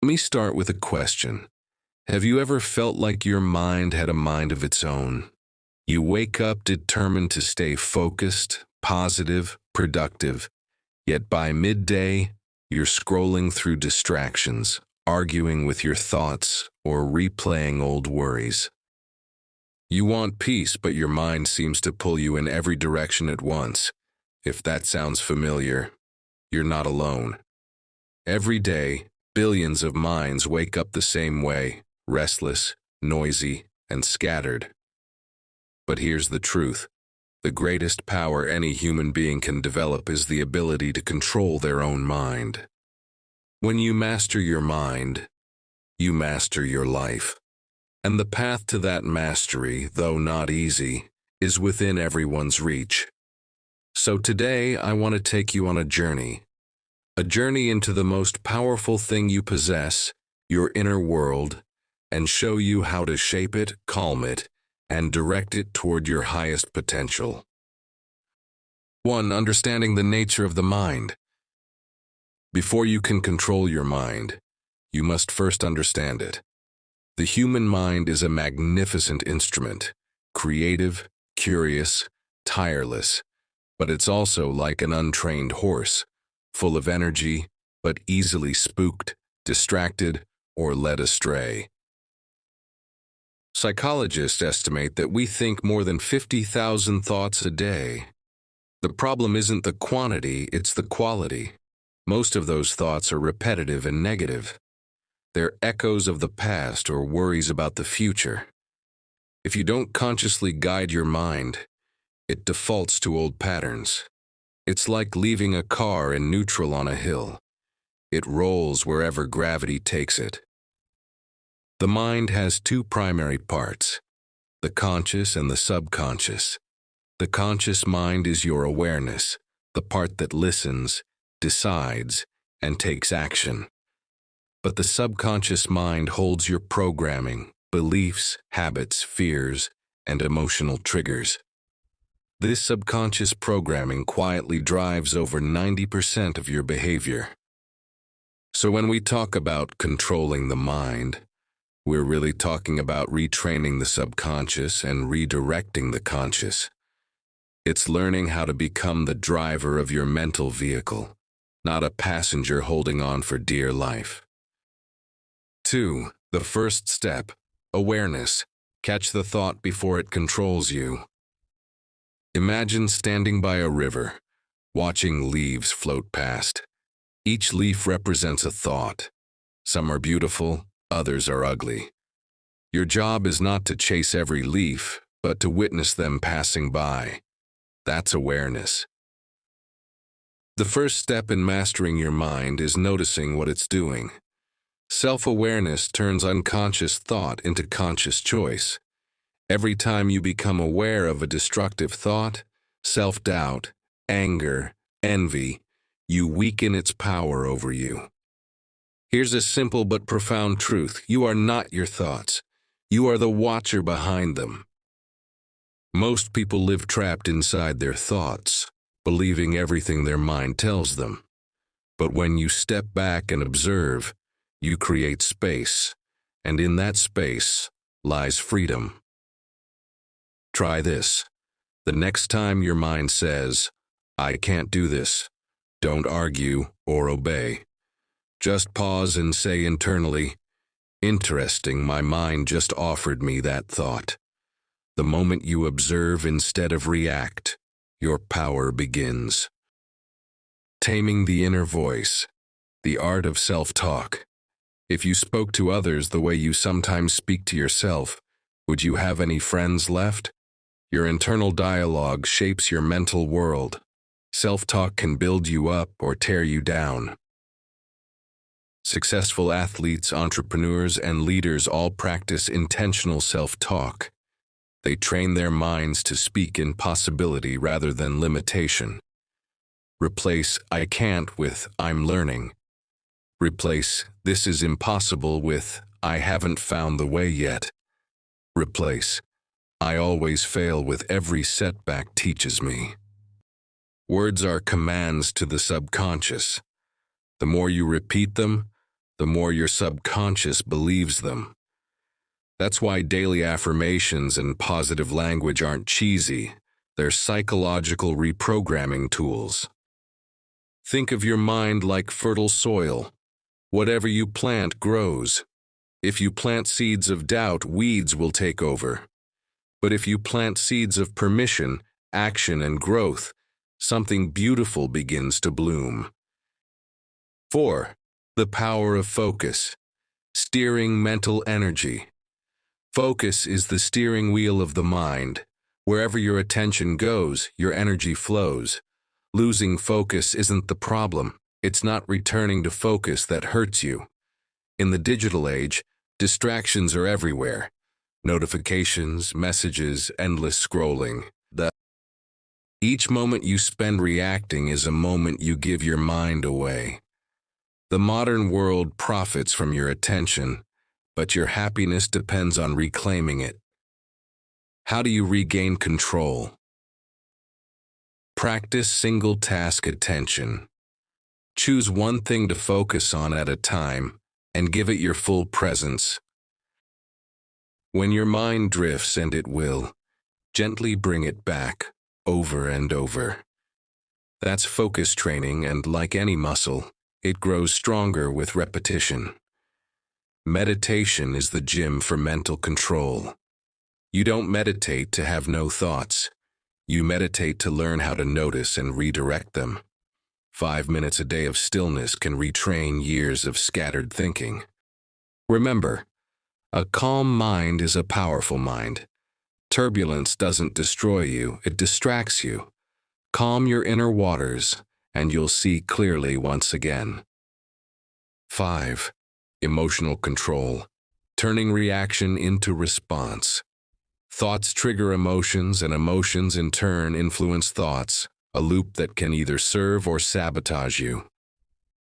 Let me start with a question. Have you ever felt like your mind had a mind of its own? You wake up determined to stay focused, positive, productive, yet by midday, you're scrolling through distractions, arguing with your thoughts, or replaying old worries. You want peace, but your mind seems to pull you in every direction at once. If that sounds familiar, you're not alone. Every day, billions of minds wake up the same way, restless, noisy, and scattered. But here's the truth. The greatest power any human being can develop is the ability to control their own mind. When you master your mind, you master your life. And the path to that mastery, though not easy, is within everyone's reach. So today, I want to take you on a journey into the most powerful thing you possess, your inner world, and show you how to shape it, calm it, and direct it toward your highest potential. 1. Understanding the nature of the mind. Before you can control your mind, you must first understand it. The human mind is a magnificent instrument, creative, curious, tireless, but it's also like an untrained horse, full of energy, but easily spooked, distracted, or led astray. Psychologists estimate that we think more than 50,000 thoughts a day. The problem isn't the quantity, it's the quality. Most of those thoughts are repetitive and negative. They're echoes of the past or worries about the future. If you don't consciously guide your mind, it defaults to old patterns. It's like leaving a car in neutral on a hill. It rolls wherever gravity takes it. The mind has two primary parts, the conscious and the subconscious. The conscious mind is your awareness, the part that listens, decides, and takes action. But the subconscious mind holds your programming, beliefs, habits, fears, and emotional triggers. This subconscious programming quietly drives over 90% of your behavior. So when we talk about controlling the mind, we're really talking about retraining the subconscious and redirecting the conscious. It's learning how to become the driver of your mental vehicle, not a passenger holding on for dear life. 2. The first step, awareness. Catch the thought before it controls you. Imagine standing by a river, watching leaves float past. Each leaf represents a thought. Some are beautiful, others are ugly. Your job is not to chase every leaf, but to witness them passing by. That's awareness. The first step in mastering your mind is noticing what it's doing. Self-awareness turns unconscious thought into conscious choice. Every time you become aware of a destructive thought, self-doubt, anger, envy, you weaken its power over you. Here's a simple but profound truth. You are not your thoughts. You are the watcher behind them. Most people live trapped inside their thoughts, believing everything their mind tells them. But when you step back and observe, you create space, and in that space lies freedom. Try this. The next time your mind says, "I can't do this," don't argue or obey. Just pause and say internally, "Interesting, my mind just offered me that thought." The moment you observe instead of react, your power begins. Taming the inner voice, the art of self-talk. If you spoke to others the way you sometimes speak to yourself, would you have any friends left? Your internal dialogue shapes your mental world. Self-talk can build you up or tear you down. Successful athletes, entrepreneurs, and leaders all practice intentional self-talk. They train their minds to speak in possibility rather than limitation. Replace "I can't" with "I'm learning." Replace "this is impossible" with "I haven't found the way yet." Replace "I always fail" with "every setback teaches me." Words are commands to the subconscious. The more you repeat them, the more your subconscious believes them. That's why daily affirmations and positive language aren't cheesy. They're psychological reprogramming tools. Think of your mind like fertile soil. Whatever you plant grows. If you plant seeds of doubt, weeds will take over. But if you plant seeds of permission, action, and growth, something beautiful begins to bloom. 4. The power of focus. Steering mental energy. Focus is the steering wheel of the mind. Wherever your attention goes, your energy flows. Losing focus isn't the problem. It's not returning to focus that hurts you. In the digital age, distractions are everywhere. Notifications, messages, endless scrolling. Each moment you spend reacting is a moment you give your mind away. The modern world profits from your attention, but your happiness depends on reclaiming it. How do you regain control? Practice single-task attention. Choose one thing to focus on at a time and give it your full presence. When your mind drifts, and it will, gently bring it back, over and over. That's focus training, and like any muscle, it grows stronger with repetition. Meditation is the gym for mental control. You don't meditate to have no thoughts. You meditate to learn how to notice and redirect them. 5 minutes a day of stillness can retrain years of scattered thinking. Remember, a calm mind is a powerful mind. Turbulence doesn't destroy you, it distracts you. Calm your inner waters, and you'll see clearly once again. 5. Emotional control. Turning reaction into response. Thoughts trigger emotions, and emotions in turn influence thoughts, a loop that can either serve or sabotage you.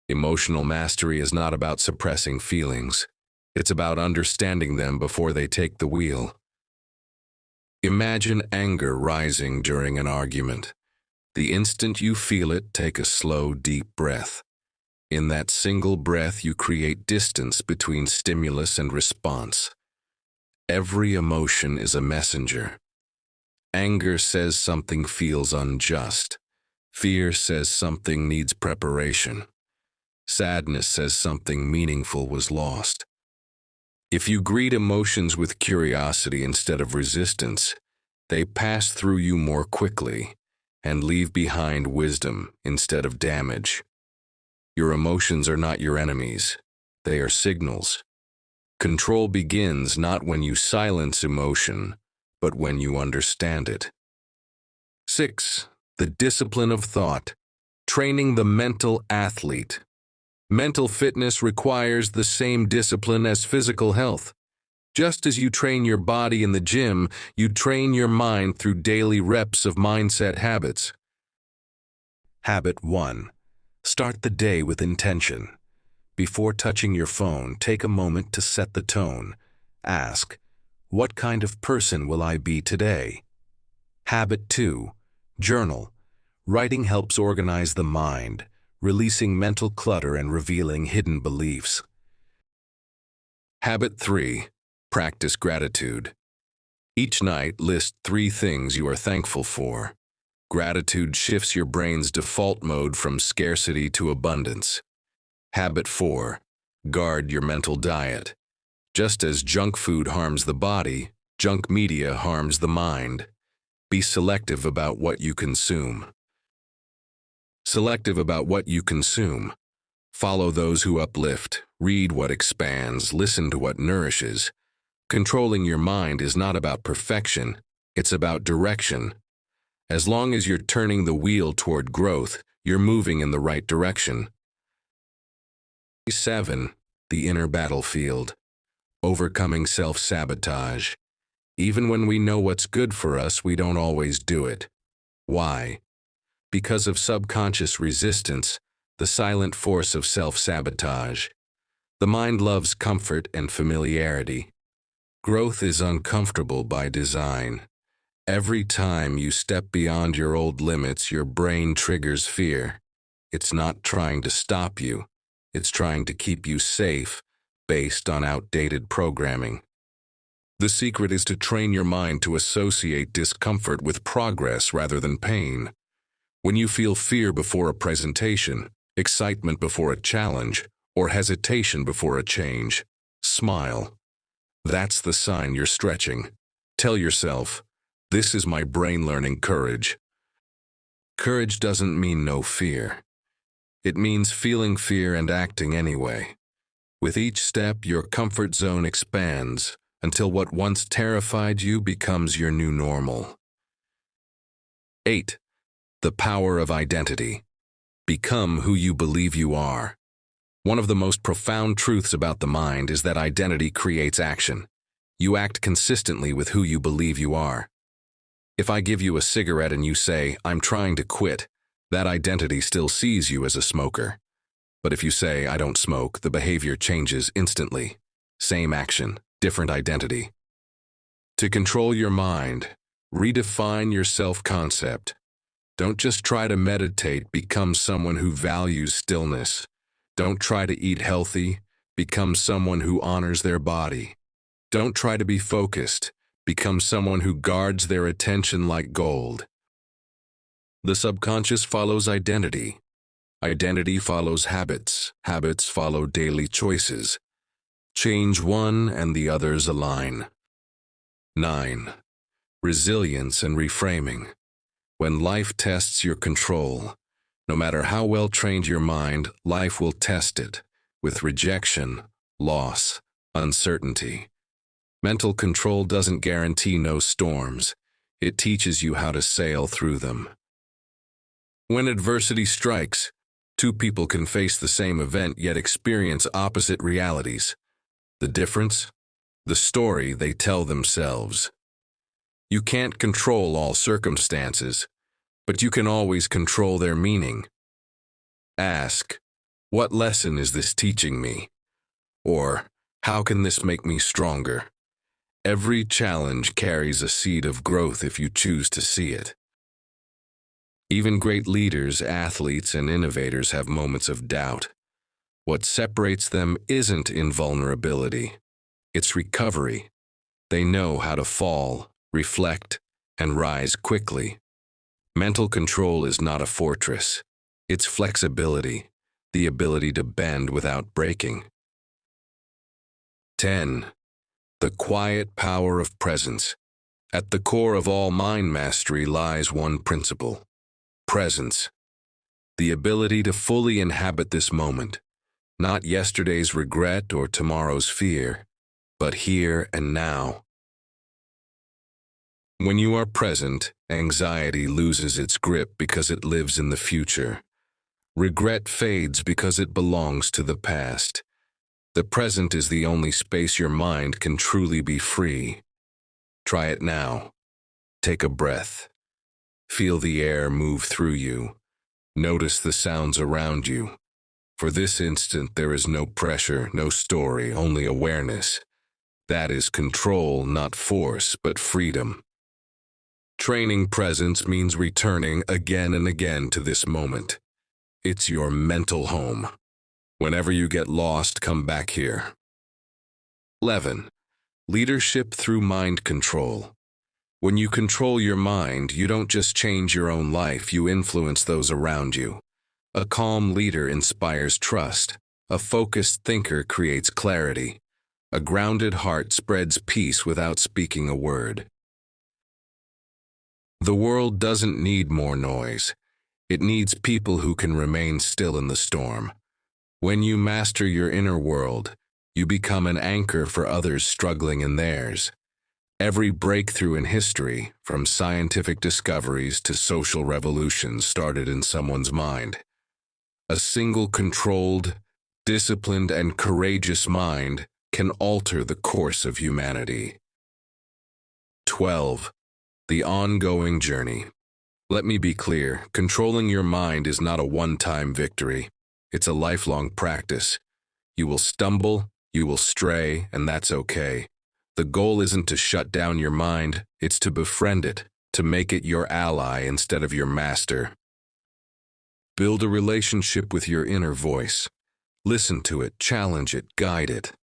Emotional mastery is not about suppressing feelings. It's about understanding them before they take the wheel. Imagine anger rising during an argument. The instant you feel it, take a slow, deep breath. In that single breath, you create distance between stimulus and response. Every emotion is a messenger. Anger says something feels unjust. Fear says something needs preparation. Sadness says something meaningful was lost. If you greet emotions with curiosity instead of resistance, they pass through you more quickly and leave behind wisdom instead of damage. Your emotions are not your enemies. They are signals. Control begins not when you silence emotion, but when you understand it. 6. The discipline of thought. Training the mental athlete. Mental fitness requires the same discipline as physical health. Just as you train your body in the gym, you train your mind through daily reps of mindset habits. Habit 1. Start the day with intention. Before touching your phone, take a moment to set the tone. Ask, what kind of person will I be today? Habit 2. Journal. Writing helps organize the mind, releasing mental clutter and revealing hidden beliefs. Habit 3. Practice gratitude. Each night, list 3 things you are thankful for. Gratitude shifts your brain's default mode from scarcity to abundance. Habit 4. Guard your mental diet. Just as junk food harms the body, junk media harms the mind. Be selective about what you consume. Selective about what you consume. Follow those who uplift, read what expands, listen to what nourishes. Controlling your mind is not about perfection, it's about direction. As long as you're turning the wheel toward growth, you're moving in the right direction. 7. The inner battlefield. Overcoming self-sabotage. Even when we know what's good for us, we don't always do it. Why? Because of subconscious resistance, the silent force of self-sabotage. The mind loves comfort and familiarity. Growth is uncomfortable by design. Every time you step beyond your old limits, your brain triggers fear. It's not trying to stop you. It's trying to keep you safe based on outdated programming. The secret is to train your mind to associate discomfort with progress rather than pain. When you feel fear before a presentation, excitement before a challenge, or hesitation before a change, smile. That's the sign you're stretching. Tell yourself, this is my brain learning courage. Courage doesn't mean no fear. It means feeling fear and acting anyway. With each step, your comfort zone expands until what once terrified you becomes your new normal. 8. The power of identity. Become who you believe you are. One of the most profound truths about the mind is that identity creates action. You act consistently with who you believe you are. If I give you a cigarette and you say, "I'm trying to quit," that identity still sees you as a smoker. But if you say, "I don't smoke," the behavior changes instantly. Same action, different identity. To control your mind, redefine your self-concept. Don't just try to meditate, become someone who values stillness. Don't try to eat healthy, become someone who honors their body. Don't try to be focused, become someone who guards their attention like gold. The subconscious follows identity. Identity follows habits. Habits follow daily choices. Change one and the others align. 9. Resilience and reframing. When life tests your control, no matter how well trained your mind, life will test it with rejection, loss, uncertainty. Mental control doesn't guarantee no storms. It teaches you how to sail through them. When adversity strikes, two people can face the same event yet experience opposite realities. The difference? The story they tell themselves. You can't control all circumstances, but you can always control their meaning. Ask, what lesson is this teaching me? Or, how can this make me stronger? Every challenge carries a seed of growth if you choose to see it. Even great leaders, athletes, and innovators have moments of doubt. What separates them isn't invulnerability, it's recovery. They know how to fall, reflect, and rise quickly. Mental control is not a fortress. It's flexibility, the ability to bend without breaking. 10. The quiet power of presence. At the core of all mind mastery lies one principle: presence. The ability to fully inhabit this moment, not yesterday's regret or tomorrow's fear, but here and now. When you are present, anxiety loses its grip because it lives in the future. Regret fades because it belongs to the past. The present is the only space your mind can truly be free. Try it now. Take a breath. Feel the air move through you. Notice the sounds around you. For this instant, there is no pressure, no story, only awareness. That is control, not force, but freedom. Training presence means returning again and again to this moment. It's your mental home. Whenever you get lost, come back here. 11. Leadership through mind control. When you control your mind, you don't just change your own life, you influence those around you. A calm leader inspires trust. A focused thinker creates clarity. A grounded heart spreads peace without speaking a word. The world doesn't need more noise. It needs people who can remain still in the storm. When you master your inner world, you become an anchor for others struggling in theirs. Every breakthrough in history, from scientific discoveries to social revolutions, started in someone's mind. A single controlled, disciplined, and courageous mind can alter the course of humanity. 12. The ongoing journey. Let me be clear, controlling your mind is not a one-time victory. It's a lifelong practice. You will stumble, you will stray, and that's okay. The goal isn't to shut down your mind, it's to befriend it, to make it your ally instead of your master. Build a relationship with your inner voice. Listen to it, challenge it, guide it.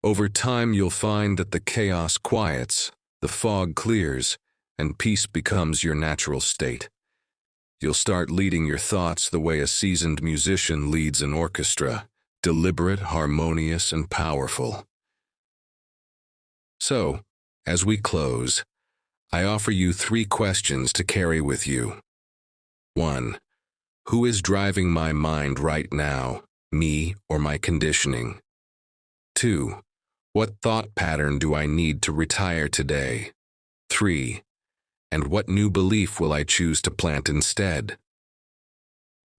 Over time, you'll find that the chaos quiets, the fog clears, and peace becomes your natural state. You'll start leading your thoughts the way a seasoned musician leads an orchestra, deliberate, harmonious, and powerful. So, as we close, I offer you 3 questions to carry with you. 1. Who is driving my mind right now, me or my conditioning? 2. What thought pattern do I need to retire today? 3. And what new belief will I choose to plant instead?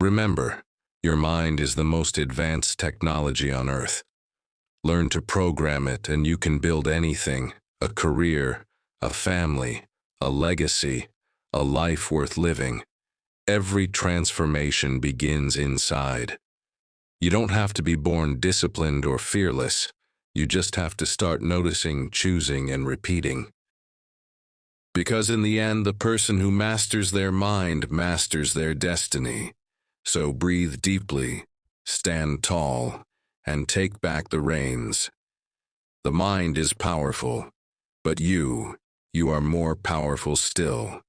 Remember, your mind is the most advanced technology on Earth. Learn to program it and you can build anything: a career, a family, a legacy, a life worth living. Every transformation begins inside. You don't have to be born disciplined or fearless. You just have to start noticing, choosing, and repeating. Because in the end, the person who masters their mind masters their destiny. So breathe deeply, stand tall, and take back the reins. The mind is powerful, but you are more powerful still.